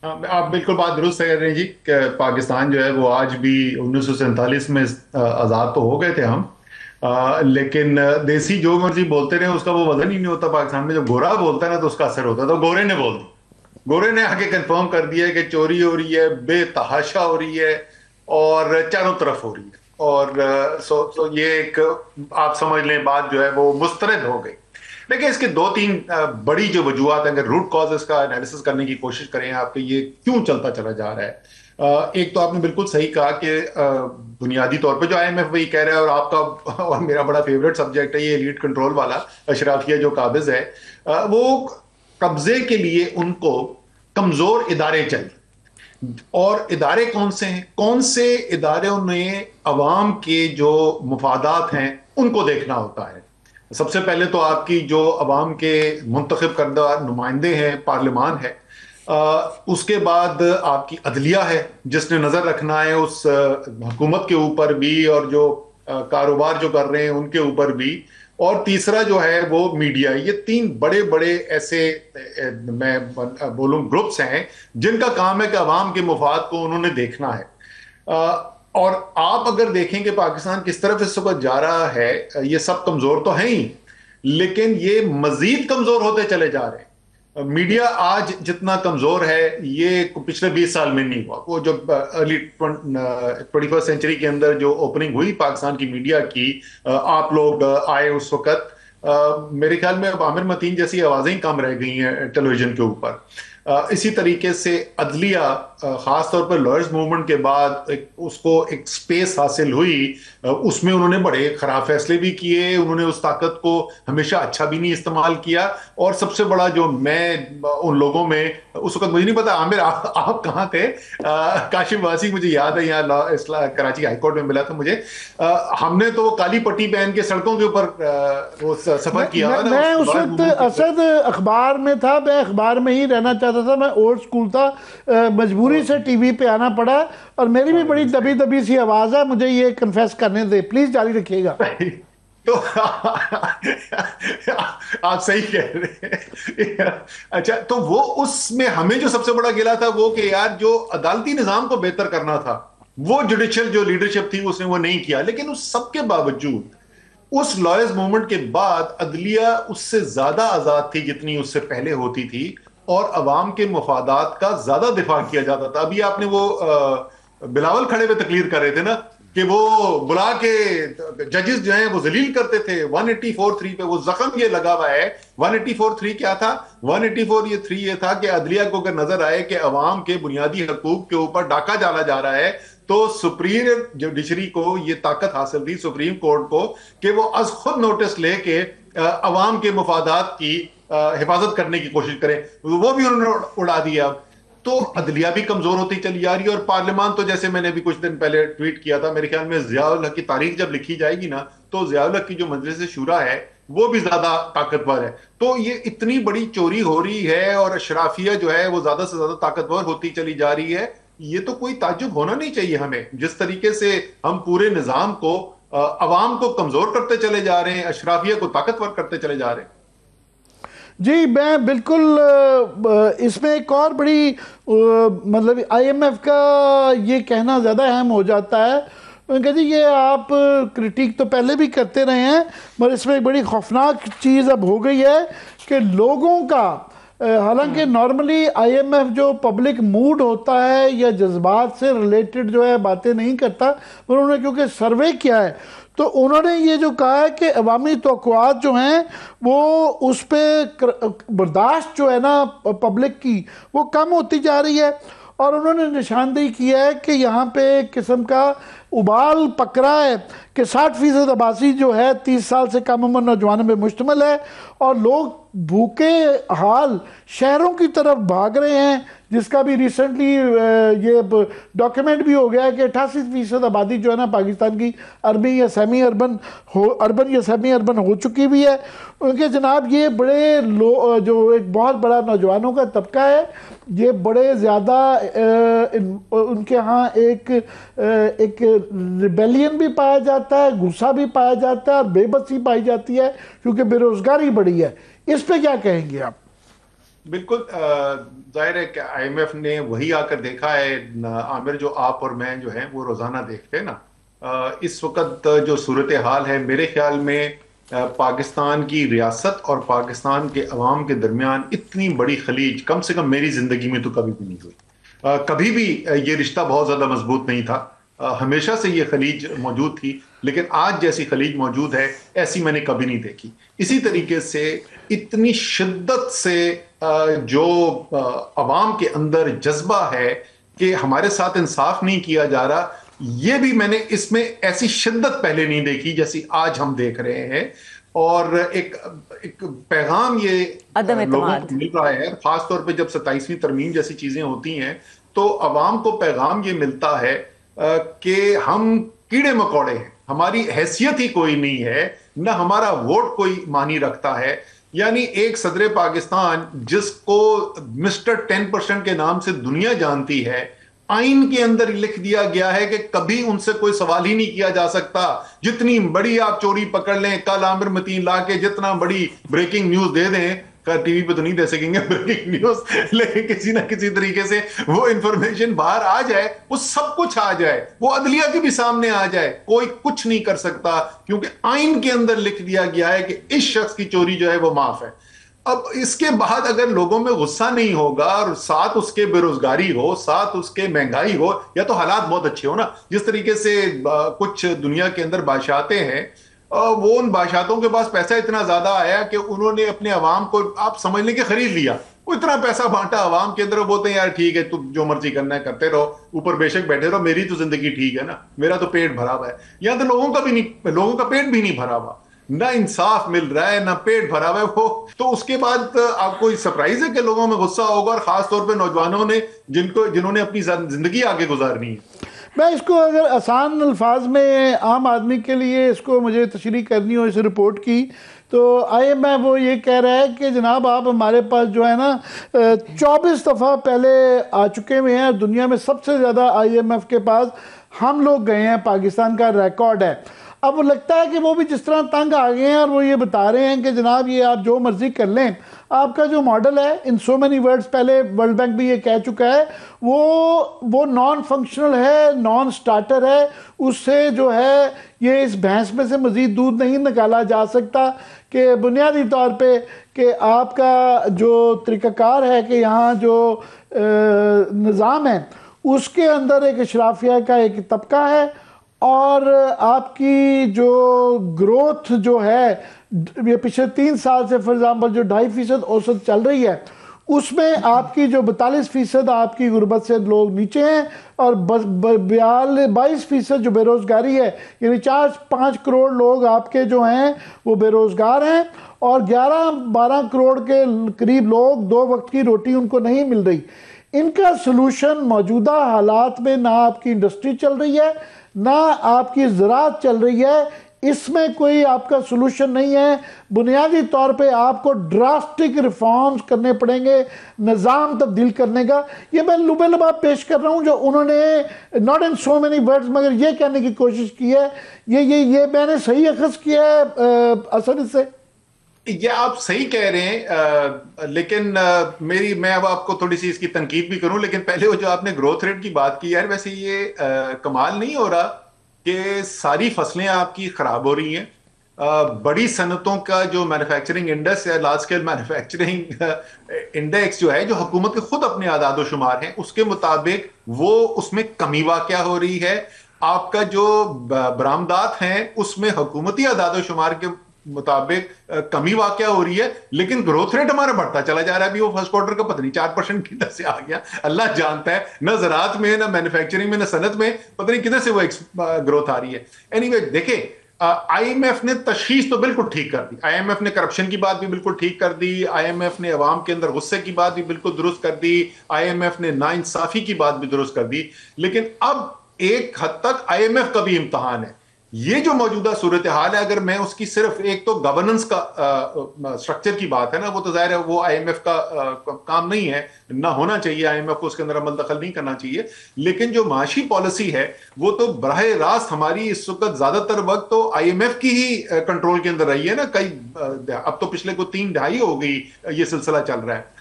آپ بالکل بات درست کہہ رہے ہیں جی کہ پاکستان جو ہے وہ آج بھی 1947 میں آزاد تو ہو گئے تھے ہم، لیکن دیسی جو مرضی بولتے رہے اس کا وہ وزن ہی نہیں ہوتا پاکستان میں. جب گورا بولتا ہے نا تو اس کا اثر ہوتا ہے. تو گورے نے بول دی، گورے نے آگے کنفرم کر دیا کہ چوری ہو رہی ہے، بے تحاشا ہو رہی ہے، اور چاروں طرف ہو رہی ہے. اور سو یہ ایک آپ سمجھ لیں بات جو ہے وہ مسترد ہو گئی. دیکھیں اس کے دو تین بڑی جو وجوہات ہیں، اگر روٹ کازز کا انالیسس کرنے کی کوشش کریں آپ کہ یہ کیوں چلتا چلا جا رہا ہے. ایک تو آپ نے بالکل صحیح کہا کہ بنیادی طور پہ جو آئی ایم ایف وہی کہہ رہا ہے، اور آپ کا اور میرا بڑا فیوریٹ سبجیکٹ ہے یہ لیڈ کنٹرول والا اشرافیہ جو قابض ہے، وہ قبضے کے لیے ان کو کمزور ادارے چاہیے. اور ادارے کون سے ہیں؟ کون سے اداروں نے عوام کے جو مفادات ہیں ان کو دیکھنا ہوتا ہے. سب سے پہلے تو آپ کی جو عوام کے منتخب کردہ نمائندے ہیں، پارلیمان ہے. اس کے بعد آپ کی عدلیہ ہے جس نے نظر رکھنا ہے اس حکومت کے اوپر بھی، اور جو کاروبار جو کر رہے ہیں ان کے اوپر بھی. اور تیسرا جو ہے وہ میڈیا. یہ تین بڑے بڑے ایسے میں بولوں گروپس ہیں جن کا کام ہے کہ عوام کے مفاد کو انہوں نے دیکھنا ہے. اور آپ اگر دیکھیں کہ پاکستان کس طرف اس وقت جا رہا ہے، یہ سب کمزور تو ہیں ہی، لیکن یہ مزید کمزور ہوتے چلے جا رہے ہیں. میڈیا آج جتنا کمزور ہے یہ پچھلے 20 سال میں نہیں ہوا. وہ جب ارلی 21 سینچری کے اندر جو اوپننگ ہوئی پاکستان کی میڈیا کی، آپ لوگ آئے اس وقت، میرے خیال میں اب عامر متین جیسی آوازیں ہی کم رہ گئی ہیں ٹیلی ویژن کے اوپر. اسی طریقے سے عدلیہ، خاص طور پر لائرز موومنٹ کے بعد اس کو ایک سپیس حاصل ہوئی. اس میں انہوں نے بڑے خراب فیصلے بھی کیے، انہوں نے اس طاقت کو ہمیشہ اچھا بھی نہیں استعمال کیا. اور سب سے بڑا جو میں ان لوگوں میں اس وقت مجھے نہیں پتا عامر آپ کہاں تھے، کاشف واسی مجھے یاد ہے یہاں کراچی ہائی کورٹ میں ملا تھا مجھے. ہم نے تو کالی پٹی پہن کے سڑکوں کے اوپر وہ سفر کیا میں نا میں اس اس لائرز وقت موومنٹ کے اسد اخبار میں تھا، میں اخبار میں ہی رہنا چاہتا تھا، میں اولڈ سکول تھا، مجبوری سے ٹی وی پہ آنا پڑا، اور میری بھی بڑی دبی دبی سی آواز ہے، مجھے یہ کنفیس کرنے دے، پلیز جاری رکھیے گا. تو آپ صحیح کہہ رہے ہیں. اچھا، تو وہ اس میں ہمیں جو سب سے بڑا گلا تھا وہ کہ یار جو عدالتی نظام کو بہتر کرنا تھا وہ جوڈیشل جو لیڈرشپ تھی اس نے وہ نہیں کیا. لیکن اس سب کے باوجود اس لائرز موومنٹ کے بعد عدلیہ اس سے زیادہ آزاد تھی جتنی اس سے پہلے ہوتی تھی، اور عوام کے مفادات کا زیادہ دفاع کیا جاتا تھا. ابھی آپ نے وہ بلاول کھڑے ہوئے تقریر کر رہے تھے نا کہ وہ بلا کے ججز جو ہیں وہ ذلیل کرتے تھے. 184(3) پہ وہ زخم یہ لگا ہوا ہے. 184(3) کیا تھا؟ 184(3) یہ تھا کہ عدلیہ کو اگر نظر آئے کہ عوام کے بنیادی حقوق کے اوپر ڈاکہ ڈالا جا رہا ہے تو سپریم جوڈیشری کو یہ طاقت حاصل تھی، سپریم کورٹ کو، کہ وہ از خود نوٹس لے کے عوام کے مفادات کی حفاظت کرنے کی کوشش کریں. وہ بھی انہوں نے اڑا دیا. اب تو عدلیہ بھی کمزور ہوتی چلی جا رہی ہے. اور پارلیمان تو جیسے میں نے بھی کچھ دن پہلے ٹویٹ کیا تھا، میرے خیال میں ضیاء الحق کی تاریخ جب لکھی جائے گی نا تو ضیاء الحق کی جو مجلس شورا ہے وہ بھی زیادہ طاقتور ہے. تو یہ اتنی بڑی چوری ہو رہی ہے اور اشرافیہ جو ہے وہ زیادہ سے زیادہ طاقتور ہوتی چلی جا رہی ہے. یہ تو کوئی تعجب ہونا نہیں چاہیے ہمیں، جس طریقے سے ہم پورے نظام کو، عوام کو کمزور کرتے چلے جا رہے ہیں، اشرافیہ کو طاقتور کرتے چلے جا رہے ہیں. جی میں بالکل اس میں ایک اور بڑی مطلب آئی ایم ایف کا یہ کہنا زیادہ اہم ہو جاتا ہے کہ جی یہ آپ کرٹیک تو پہلے بھی کرتے رہے ہیں، مگر اس میں ایک بڑی خوفناک چیز اب ہو گئی ہے کہ لوگوں کا، حالانکہ نارملی آئی ایم ایف جو پبلک موڈ ہوتا ہے یا جذبات سے ریلیٹڈ جو ہے باتیں نہیں کرتا، پر انہوں نے کیونکہ سروے کیا ہے تو انہوں نے یہ جو کہا ہے کہ عوامی توقعات جو ہیں وہ اس پہ برداشت جو ہے نا پبلک کی وہ کم ہوتی جا رہی ہے. اور انہوں نے نشاندہی کیا ہے کہ یہاں پہ ایک قسم کا ابال پکڑا ہے کہ 60% آبادی جو ہے 30 سال سے کم عمر نوجوانوں پہ مشتمل ہے، اور لوگ بھوکے حال شہروں کی طرف بھاگ رہے ہیں، جس کا بھی ریسنٹلی یہ ڈاکیومنٹ بھی ہو گیا ہے کہ 88% آبادی جو ہے نا پاکستان کی اربن یا سیمی اربن ہو چکی بھی ہے. ان کے جناب یہ بڑے جو ایک بہت بڑا نوجوانوں کا طبقہ ہے، یہ بڑے زیادہ ان کے ہاں ایک ریبیلین بھی پایا جاتا ہے، غصہ بھی پایا جاتا ہے، اور بے بسی پائی جاتی ہے کیونکہ بے روزگاری بڑی ہے. اس پہ کیا کہیں گے آپ؟ بالکل ظاہر ہے کہ آئی ایم ایف نے وہی آ کر دیکھا ہے عامر، جو آپ اور میں جو ہیں وہ روزانہ دیکھتے ہیں نا۔ اس وقت جو صورتحال ہے میرے خیال میں پاکستان کی ریاست اور پاکستان کے عوام کے درمیان اتنی بڑی خلیج کم سے کم میری زندگی میں تو کبھی بھی نہیں ہوئی۔ کبھی بھی یہ رشتہ بہت زیادہ مضبوط نہیں تھا، ہمیشہ سے یہ خلیج موجود تھی، لیکن آج جیسی خلیج موجود ہے ایسی میں نے کبھی نہیں دیکھی۔ اسی طریقے سے اتنی شدت سے جو عوام کے اندر جذبہ ہے کہ ہمارے ساتھ انصاف نہیں کیا جا رہا، یہ بھی میں نے اس میں ایسی شدت پہلے نہیں دیکھی جیسی آج ہم دیکھ رہے ہیں۔ اور ایک پیغام یہ عدم لوگوں کو اعتماد. مل رہا ہے، خاص طور پہ جب 27ویں ترمیم جیسی چیزیں ہوتی ہیں تو عوام کو پیغام یہ ملتا ہے کہ ہم کیڑے مکوڑے ہیں، ہماری حیثیت ہی کوئی نہیں ہے، نہ ہمارا ووٹ کوئی معنی رکھتا ہے۔ یعنی ایک صدر پاکستان جس کو مسٹر 10% کے نام سے دنیا جانتی ہے، آئین کے اندر لکھ دیا گیا ہے کہ کبھی ان سے کوئی سوال ہی نہیں کیا جا سکتا، جتنی بڑی آپ چوری پکڑ لیں، کل عامر متین لا کے جتنا بڑی بریکنگ نیوز دے دیں، ٹی وی پہ تو نہیں دے سکیں گے بریکنگ نیوز، لیکن کسی نہ کسی طریقے سے وہ انفارمیشن باہر آ جائے، وہ سب کچھ آ جائے، وہ عدلیہ کے بھی سامنے آ جائے، کوئی کچھ نہیں کر سکتا، کیونکہ آئین کے اندر لکھ دیا گیا ہے کہ اس شخص کی چوری جو ہے وہ معاف ہے۔ اب اس کے بعد اگر لوگوں میں غصہ نہیں ہوگا اور ساتھ اس کے بے روزگاری ہو، ساتھ اس کے مہنگائی ہو، یا تو حالات بہت اچھے ہو نا، جس طریقے سے کچھ دنیا کے اندر بادشاہتے ہیں، وہ ان بادشاہتوں کے پاس پیسہ اتنا زیادہ آیا کہ انہوں نے اپنے عوام کو آپ سمجھ لیں کہ خرید لیا، وہ اتنا پیسہ بانٹا عوام کے اندر، وہ بولتے ہیں یار ٹھیک ہے تم جو مرضی کرنا ہے کرتے رہو، اوپر بے شک بیٹھے رہو، میری تو زندگی ٹھیک ہے نا، میرا تو پیٹ بھرا ہوا ہے۔ یہاں تو لوگوں کا پیٹ بھی نہیں بھرا ہوا، نہ انصاف مل رہا ہے نہ پیٹ بھرا ہوا ہے وہ۔ تو اس کے بعد آپ کو سرپرائز ہے کہ لوگوں میں غصہ ہوگا، اور خاص طور پہ نوجوانوں نے جنہوں نے اپنی زندگی آگے گزارنی ہے۔ میں اس کو اگر آسان الفاظ میں عام آدمی کے لیے اس کو مجھے تشریح کرنی ہو اس رپورٹ کی، تو آئی ایم ایف وہ یہ کہہ رہا ہے کہ جناب آپ ہمارے پاس جو ہے نا 24 دفعہ پہلے آ چکے ہوئے ہیں، دنیا میں سب سے زیادہ آئی ایم ایف کے پاس ہم لوگ گئے ہیں، پاکستان کا ریکارڈ ہے۔ اب وہ لگتا ہے کہ وہ بھی جس طرح تنگ آ گئے ہیں اور وہ یہ بتا رہے ہیں کہ جناب یہ آپ جو مرضی کر لیں، آپ کا جو ماڈل ہے ان سو مینی ورڈز، پہلے ورلڈ بینک بھی یہ کہہ چکا ہے، وہ نان فنکشنل ہے، نان سٹارٹر ہے، اس سے جو ہے یہ اس بھینس میں سے مزید دودھ نہیں نکالا جا سکتا، کہ بنیادی طور پہ کہ آپ کا جو طریقہ کار ہے کہ یہاں جو نظام ہے اس کے اندر ایک اشرافیہ کا ایک طبقہ ہے، اور آپ کی جو گروتھ جو ہے یہ پچھلے 3 سال سے فار ایگزامپل جو 2.5% اوسط چل رہی ہے، اس میں آپ کی جو 42% آپ کی غربت سے لوگ نیچے ہیں، اور 22% جو بے روزگاری ہے، یعنی 4-5 کروڑ لوگ آپ کے جو ہیں وہ بے روزگار ہیں، اور 11-12 کروڑ کے قریب لوگ 2 وقت کی روٹی ان کو نہیں مل رہی۔ ان کا سلوشن موجودہ حالات میں نہ آپ کی انڈسٹری چل رہی ہے، نہ آپ کی زراعت چل رہی ہے، اس میں کوئی آپ کا سلوشن نہیں ہے۔ بنیادی طور پہ آپ کو ڈراسٹک ریفارمز کرنے پڑیں گے، نظام تبدیل کرنے کا۔ یہ میں لبے لباب پیش کر رہا ہوں جو انہوں نے not in so many words مگر یہ کہنے کی کوشش کی ہے۔ یہ میں نے صحیح اخذ کیا ہے اثر سے؟ یہ آپ صحیح کہہ رہے ہیں، لیکن میں اب آپ کو تھوڑی سی اس کی تنقید بھی کروں، لیکن پہلے وہ جو آپ نے گروتھ ریٹ کی بات کی، یار ویسے یہ کمال نہیں ہو رہا کہ ساری فصلیں آپ کی خراب ہو رہی ہیں؟ بڑی صنعتوں کا جو مینوفیکچرنگ انڈیکس ہے، لارج اسکیل مینوفیکچرنگ انڈیکس جو ہے، جو حکومت کے خود اپنے اعداد و شمار ہیں اس کے مطابق وہ اس میں کمی واقع ہو رہی ہے۔ آپ کا جو برآمدات ہیں اس میں حکومتی اعداد و شمار کے مطابق کمی واقع ہو رہی ہے، لیکن گروتھ ریٹ ہمارا بڑھتا چلا جا رہا ہے۔ ابھی وہ فرسٹ کوارٹر کا پتہ نہیں 4% کدھر سے آ گیا، اللہ جانتا ہے، نہ زراعت میں نہ مینوفیکچرنگ میں نہ صنعت میں، پتہ نہیں کدھر سے وہ گروتھ آ رہی ہے۔ اینی وے دیکھیں، آئی ایم ایف نے تشخیص تو بالکل ٹھیک کر دی، آئی ایم ایف نے کرپشن کی بات بھی بالکل ٹھیک کر دی، آئی ایم ایف نے عوام کے اندر غصے کی بات بھی بالکل درست کر دی، آئی ایم ایف نے ناانصافی کی بات بھی درست کر دی، لیکن اب ایک حد تک آئی ایم ایف کا بھی امتحان ہے۔ یہ جو موجودہ صورتحال ہے، اگر میں اس کی صرف ایک تو گورننس کا سٹرکچر کی بات ہے نا، وہ تو ظاہر ہے وہ آئی ایم ایف کا کام نہیں ہے، نہ ہونا چاہیے، آئی ایم ایف کو اس کے اندر عمل دخل نہیں کرنا چاہیے، لیکن جو معاشی پالیسی ہے وہ تو براہ راست ہماری اس وقت زیادہ تر وقت تو آئی ایم ایف کی ہی کنٹرول کے اندر رہی ہے نا۔ اب تو پچھلے کو 3 دہائی ہو گئی یہ سلسلہ چل رہا ہے۔